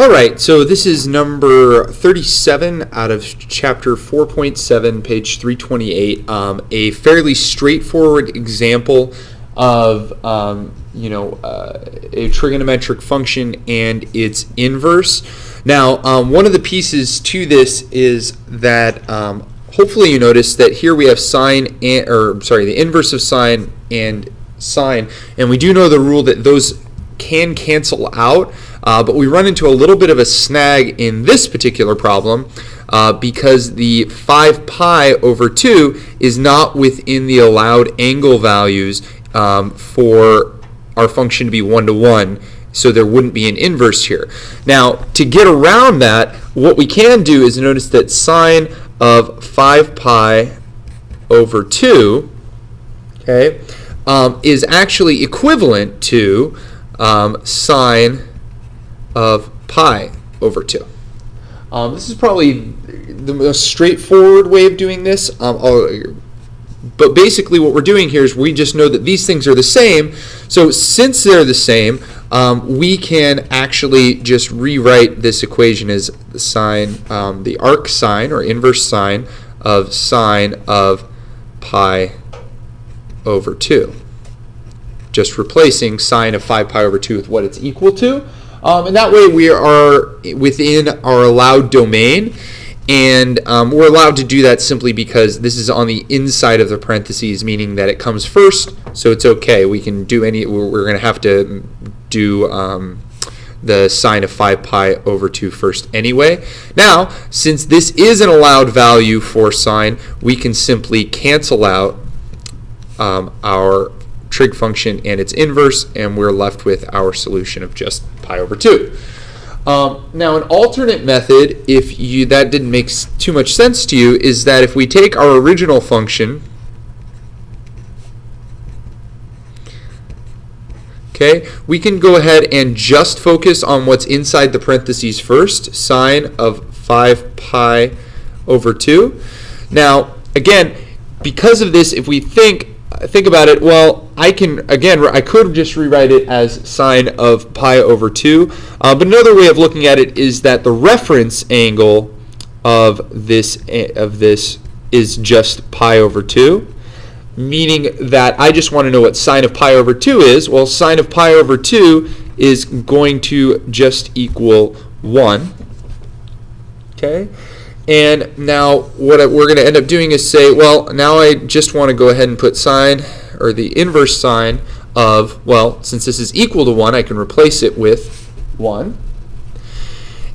All right, so this is number 37 out of chapter 4.7, page 328, a fairly straightforward example of a trigonometric function and its inverse. Now, one of the pieces to this is that hopefully you notice that here we have the inverse of sine and sine, and we do know the rule that those can cancel out, but we run into a little bit of a snag in this particular problem because the 5 pi over 2 is not within the allowed angle values for our function to be 1 to 1, so there wouldn't be an inverse here. Now, to get around that, what we can do is notice that sine of 5 pi over 2, okay, is actually equivalent to sine of pi over 2. This is probably the most straightforward way of doing this, but basically what we're doing here is we just know that these things are the same, so since they're the same, we can actually just rewrite this equation as the sine, the arc sine or inverse sine of sine of pi over 2. Just replacing sine of 5 pi over 2 with what it's equal to. And that way we are within our allowed domain, and we're allowed to do that simply because this is on the inside of the parentheses, meaning that it comes first, so it's okay. We can do we're going to have to do the sine of 5 pi over 2 first anyway. Now, since this is an allowed value for sine, we can simply cancel out our trig function and its inverse, and we're left with our solution of just pi over 2. Now, an alternate method, if that didn't make too much sense to you, is that if we take our original function, okay, we can go ahead and just focus on what's inside the parentheses first, sine of 5 pi over 2. Now, again, because of this, if we think about it, well, I could just rewrite it as sine of pi over 2, but another way of looking at it is that the reference angle of this is just pi over 2, meaning that I just want to know what sine of pi over 2 is. Well, sine of pi over 2 is going to just equal 1. Okay? And now what we're going to end up doing is say, well, now I just want to go ahead and put sine, or the inverse sine of, well, since this is equal to 1, I can replace it with 1.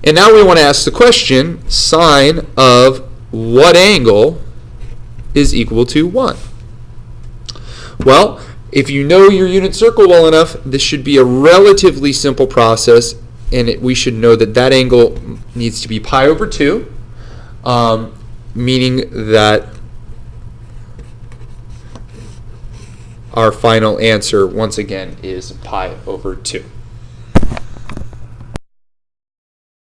And now we want to ask the question, sine of what angle is equal to 1? Well, if you know your unit circle well enough, this should be a relatively simple process, and we should know that that angle needs to be pi over 2. Meaning that our final answer, once again, is pi over 2.